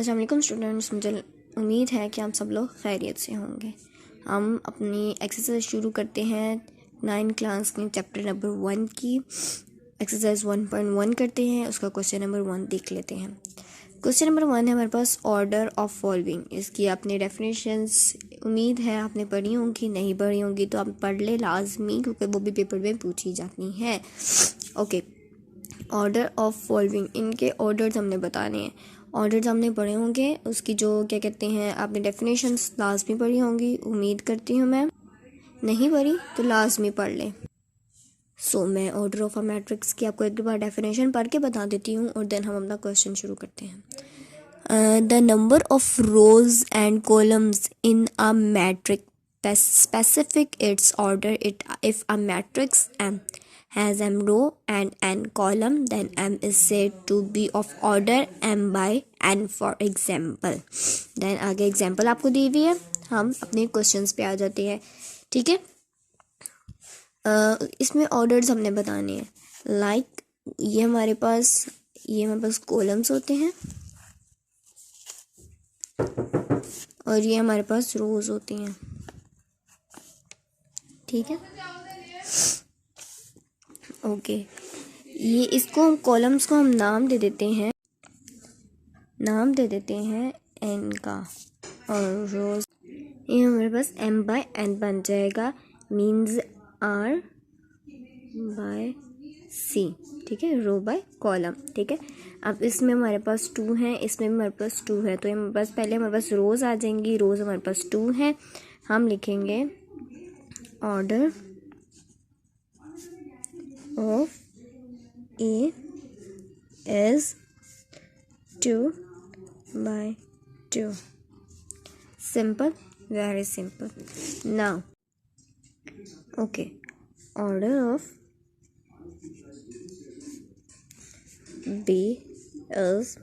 अस्सलाम वालेकुम स्टूडेंट्स, मुझे उम्मीद है कि आप सब लोग खैरियत से होंगे। हम अपनी एक्सरसाइज शुरू करते हैं 9 क्लास के चैप्टर नंबर 1 की एक्सरसाइज 1.1 करते हैं। उसका क्वेश्चन नंबर 1 देख लेते हैं। क्वेश्चन नंबर 1 है हमारे पास, ऑर्डर ऑफ फॉलोइंग। इसकी आपने डेफिनेशंस उम्मीद है आपने पढ़ी होंगी, नहीं पढ़ी होंगी तो आप पढ़ ले लाजमी, क्योंकि वो भी पेपर में पूछी जाती हैं। ओके, ऑर्डर ऑफ फॉलोइंग, इनके ऑर्डर्स हमने बताने हैं। ऑर्डर्स हमने पढ़े होंगे, उसकी जो क्या कहते हैं आपने डेफिनेशंस लाजमी पढ़ी होंगी, उम्मीद करती हूँ मैं। नहीं पढ़ी तो लाजमी पढ़ लें। मैं ऑर्डर ऑफ अ मैट्रिक्स की आपको एक बार डेफिनेशन पढ़ के बता देती हूँ और देन हम अपना क्वेश्चन शुरू करते हैं। The number of rose and columns in a matric specific its order. If a matrix M has m row and n column, then M is said to be of order m by n, for example. Then आगे example आपको दी हुई है, हम अपने questions पे आ जाते हैं। ठीक है, इसमें ऑर्डर्स हमने बताने हैं। लाइक ये हमारे पास कॉलम्स होते हैं और ये हमारे पास रोज होती हैं। ठीक है, ओके, ये इसको कॉलम्स को हम नाम दे देते हैं एन का, और रोज ये हमारे पास m by n बन जाएगा, मीन्स r by c। ठीक है, रो बाय कॉलम। ठीक है, अब इसमें हमारे पास 2 हैं, इसमें हमारे पास 2 है, तो हमारे पास पहले हमारे पास रोज आ जाएंगी। रोज हमारे पास 2 हैं, हम लिखेंगे order of A is 2 by 2. Simple, very simple. Now, okay, order of B is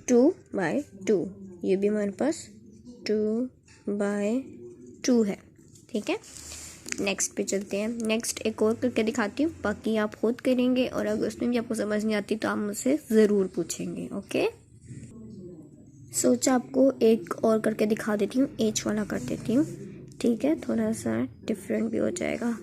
2 by 2. ये भी हमारे पास 2 by 2 है। ठीक है, नेक्स्ट पे चलते हैं। नेक्स्ट एक और करके दिखाती हूँ, बाकी आप खुद करेंगे, और अगर उसमें भी आपको समझ नहीं आती तो आप मुझसे ज़रूर पूछेंगे। ओके, सोचा आपको एक और करके दिखा देती हूँ, एच वाला कर देती हूँ। ठीक है, थोड़ा सा डिफरेंट भी हो जाएगा।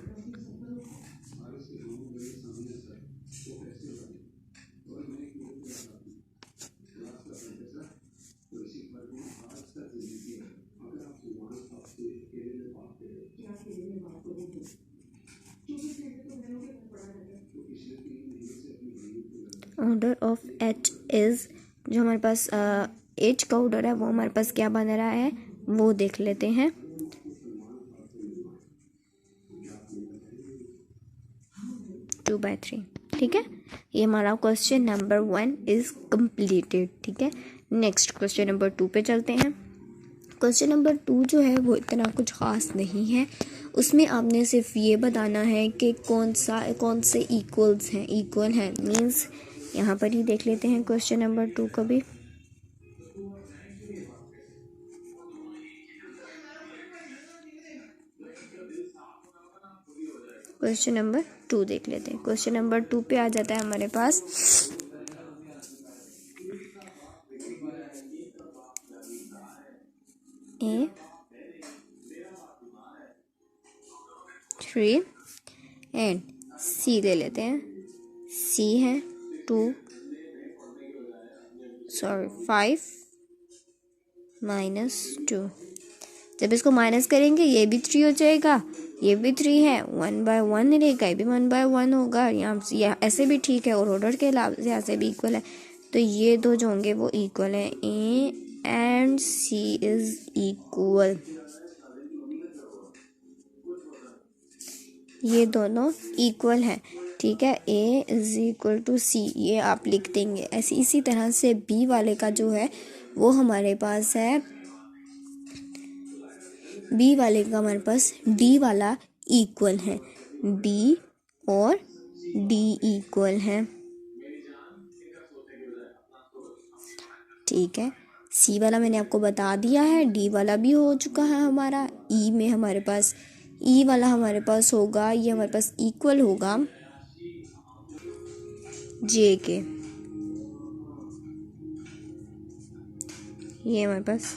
ऑर्डर ऑफ एच इज, जो हमारे पास एच का ऑर्डर है वो हमारे पास क्या बन रहा है वो देख लेते हैं। 2 by 3। ठीक है, ये हमारा क्वेश्चन नंबर 1 इज कंप्लीटेड। ठीक है, नेक्स्ट क्वेश्चन नंबर 2 पे चलते हैं। क्वेश्चन नंबर 2 जो है वो इतना कुछ ख़ास नहीं है, उसमें आपने सिर्फ ये बताना है कि कौन से इक्वल हैं, मीन्स यहाँ पर ही देख लेते हैं क्वेश्चन नंबर 2 को भी। क्वेश्चन नंबर 2 देख लेते हैं। क्वेश्चन नंबर 2 पे आ जाता है हमारे पास A3 एंड C ले लेते हैं। C है 5 -2। जब इसको माइनस करेंगे ये भी 3 हो जाएगा, ये भी 3 है, 1 by 1 रहेगा, ये भी 1 by 1 होगा। यहाँ ऐसे भी ठीक है, और ऑर्डर के लिहाज से भी इक्वल है, तो ये दो जो होंगे वो इक्वल है। A and C is equal, ये दोनों इक्वल हैं। ठीक है, A is equal to C, ये आप लिख देंगे ऐसे। इसी तरह से B वाले का जो है वो हमारे पास है, B वाले का हमारे पास D वाला इक्वल है, B और D इक्वल है। ठीक है, C वाला मैंने आपको बता दिया है, D वाला भी हो चुका है हमारा। E में हमारे पास E वाला हमारे पास होगा, ये हमारे पास इक्वल होगा J के। ये हमारे पास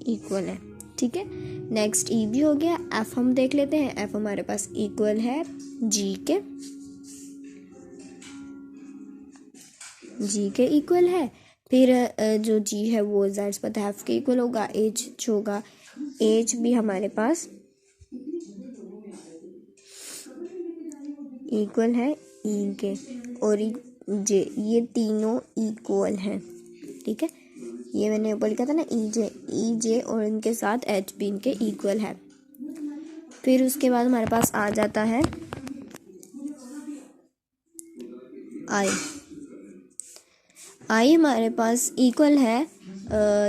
इक्वल है, ठीक है। नेक्स्ट ई भी हो गया। एफ हम देख लेते हैं। एफ हमारे पास इक्वल है जी के इक्वल है। फिर जो जी है वो ज़ाहिर पता है एफ के इक्वल होगा। एच जो होगा, एच भी हमारे पास इक्वल है ई के, और जे, ये तीनों इक्वल हैं, ठीक है। ये मैंने ऊपर लिखा था ना, ई जे और इनके साथ एच भी इनके इक्वल है। फिर उसके बाद हमारे पास आ जाता है आई हमारे पास इक्वल है।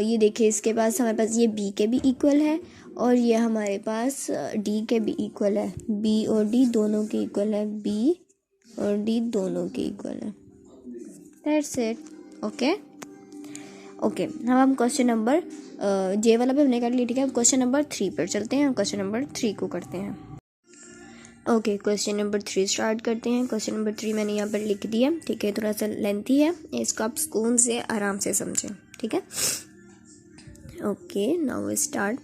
ये देखिए, इसके पास हमारे पास ये बी के भी इक्वल है और ये हमारे पास डी के भी इक्वल है। बी और डी दोनों के इक्वल है, बी और डी दोनों के इक्वल है। That's it. ओके, हम क्वेश्चन नंबर जे वाला भी हमने कर लिया, ठीक है। क्वेश्चन नंबर 3 पर चलते हैं। क्वेश्चन नंबर 3 को करते हैं। ओके, क्वेश्चन नंबर 3 स्टार्ट करते हैं। क्वेश्चन नंबर 3 मैंने यहाँ पर लिख दिया, ठीक है। थोड़ा सा लेंथी है, इसको आप सुकून से आराम से समझें, ठीक है। Okay, now start.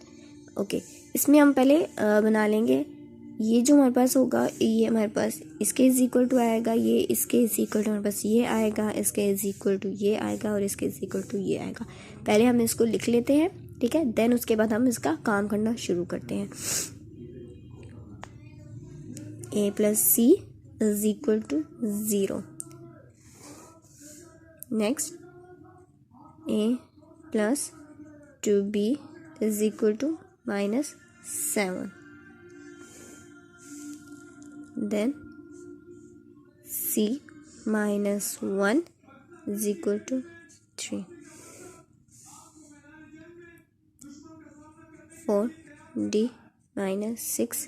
ओके, इसमें हम पहले बना लेंगे। ये जो हमारे पास होगा, ये हमारे पास इसके इज इक्वल टू आएगा, ये इसके इज इक्वल टू हमारे पास ये आएगा, इसके इज इक्वल टू ये आएगा और इसके इज इक्वल टू ये आएगा। पहले हम इसको लिख लेते हैं, ठीक है। देन उसके बाद हम इसका काम करना शुरू करते हैं। a plus c is equal to 0. Next, a plus 2b is equal to minus 7. Then c minus 1 is equal to 3. 4d minus 6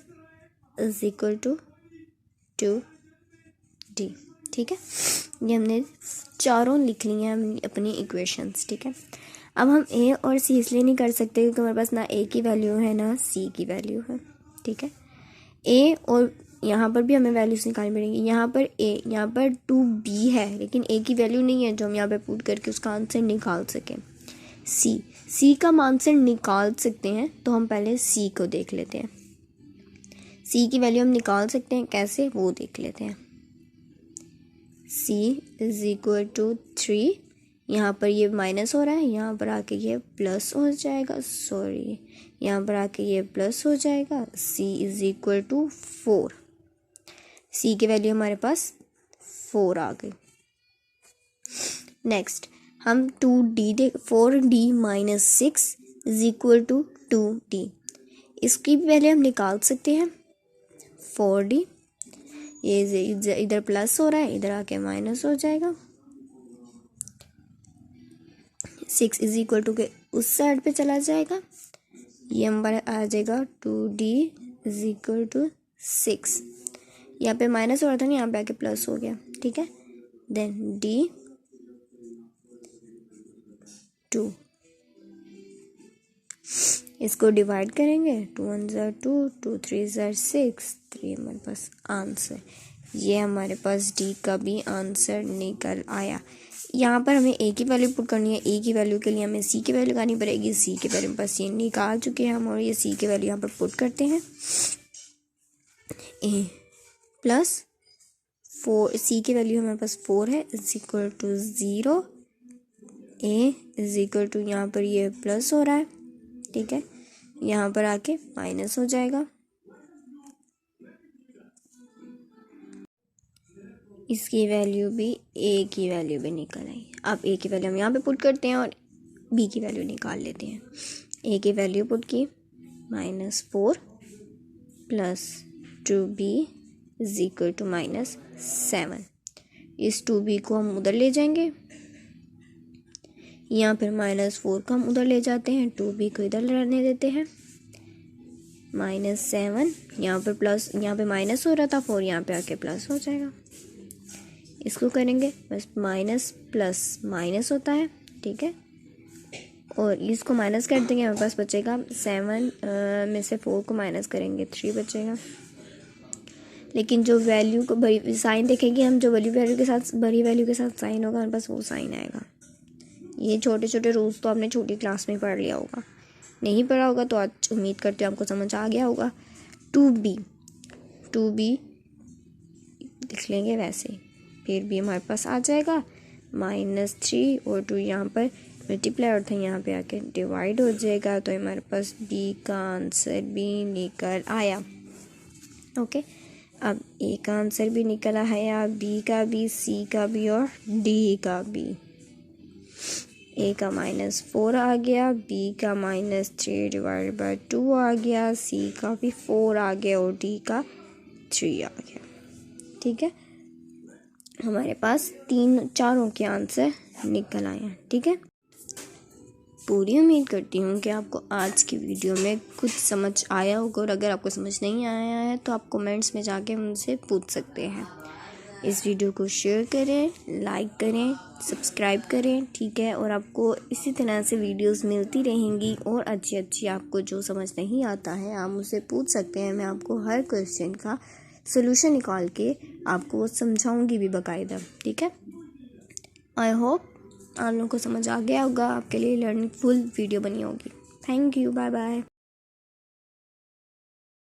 is equal to 2d, ठीक है। ये हमने चारों लिख ली हैं अपनी इक्वेशंस, ठीक है। अब हम ए और सी इसलिए नहीं कर सकते क्योंकि हमारे पास ना ए की वैल्यू है ना सी की वैल्यू है, ठीक है। ए और यहाँ पर भी हमें वैल्यूज निकालनी पड़ेंगी। यहाँ पर ए, यहाँ पर 2b है, लेकिन ए की वैल्यू नहीं है जो हम यहाँ पे पुट करके उसका आंसर निकाल सकें। सी का हम आंसर निकाल सकते हैं, तो हम पहले सी को देख लेते हैं। सी की वैल्यू हम निकाल सकते हैं, कैसे वो देख लेते हैं। c इज इक्वल टू 3, यहाँ पर ये माइनस हो रहा है, यहाँ पर आके ये प्लस हो जाएगा, सॉरी यहाँ पर आके ये प्लस हो जाएगा। c is equal to 4, c की वैल्यू हमारे पास 4 आ गई। नेक्स्ट हम 2d देख, 4d minus 6 is equal to 2d, इसकी भी वैल्यू हम निकाल सकते हैं। 4d, ये इधर प्लस हो रहा है, इधर आके माइनस हो जाएगा। 6 इज इक्वल टू के उस साइड पे चला जाएगा, ये हमारा आ जाएगा 2d इज इक्वल टू 6। यहाँ पे माइनस हो रहा था ना, यहाँ पे आके प्लस हो गया, ठीक है। देन d 2, इसको डिवाइड करेंगे, 2 1 ज़ा 2, 2 3 ज़ा 6, 3 हमारे पास आंसर। ये हमारे पास डी का भी आंसर निकल आया। यहाँ पर हमें ए की वैल्यू पुट करनी है, ए की वैल्यू के लिए हमें सी की वैल्यू करनी पड़ेगी। सी की वैल्यू पास ये निकाल चुके हैं हम, और ये सी की वैल्यू यहाँ पर पुट करते हैं। ए प्लस 4, सी की वैल्यू हमारे पास 4 है, is equal to 0। A is equal to, यहाँ पर ये प्लस हो रहा है, ठीक है, यहाँ पर आके माइनस हो जाएगा। इसकी वैल्यू भी, ए की वैल्यू भी निकल आई। अब ए की वैल्यू हम यहाँ पे पुट करते हैं और बी की वैल्यू निकाल लेते हैं। ए की वैल्यू पुट की -4 plus 2b is equal to -7। इस 2b को हम उधर ले जाएंगे, यहाँ पर -4 को हम उधर ले जाते हैं, 2b को इधर रहने देते हैं। -7, यहाँ पर प्लस, यहाँ पे माइनस हो रहा था, 4 यहाँ पे आके प्लस हो जाएगा। इसको करेंगे बस, माइनस प्लस माइनस होता है, ठीक है, और इसको माइनस कर देंगे, हमारे पास बचेगा 7 में से 4 को माइनस करेंगे 3 बचेगा। लेकिन जो वैल्यू को बड़ी साइन देखेंगे हम, जो बड़ी वैल्यू के साथ साइन होगा हमारे पास वो साइन आएगा, ये छोटे छोटे रूल्स तो आपने छोटी क्लास में पढ़ लिया होगा, नहीं पढ़ा होगा तो आज उम्मीद करते हो आपको समझ आ गया होगा। 2b लिख लेंगे वैसे, फिर भी हमारे पास आ जाएगा -3 और 2 यहाँ पर मल्टीप्लाई और था यहाँ पे आके डिवाइड हो जाएगा, तो हमारे पास b का आंसर भी निकल आया। ओके, अब a का आंसर भी निकल आया, b का भी, c का भी और d का भी। a का -4 आ गया, b का -3 डिवाइड बाय 2 आ गया, c का भी 4 आ गया और d का 3 आ गया। ठीक है, हमारे पास चारों के आंसर निकल आए हैं। ठीक है, पूरी उम्मीद करती हूँ कि आपको आज की वीडियो में कुछ समझ आया होगा, और अगर आपको समझ नहीं आया है तो आप कमेंट्स में जाके मुझसे पूछ सकते हैं। इस वीडियो को शेयर करें, लाइक करें, सब्सक्राइब करें। ठीक है, और आपको इसी तरह से वीडियोस मिलती रहेंगी, और अच्छी अच्छी आपको जो समझ नहीं आता है आप मुझसे पूछ सकते हैं। मैं आपको हर क्वेश्चन का सोल्यूशन निकाल के आपको समझाऊंगी भी बाकायदा। ठीक है, आई होप आप लोगों को समझ आ गया होगा, आपके लिए लर्निंगफुल वीडियो बनी होगी। Thank you, bye bye.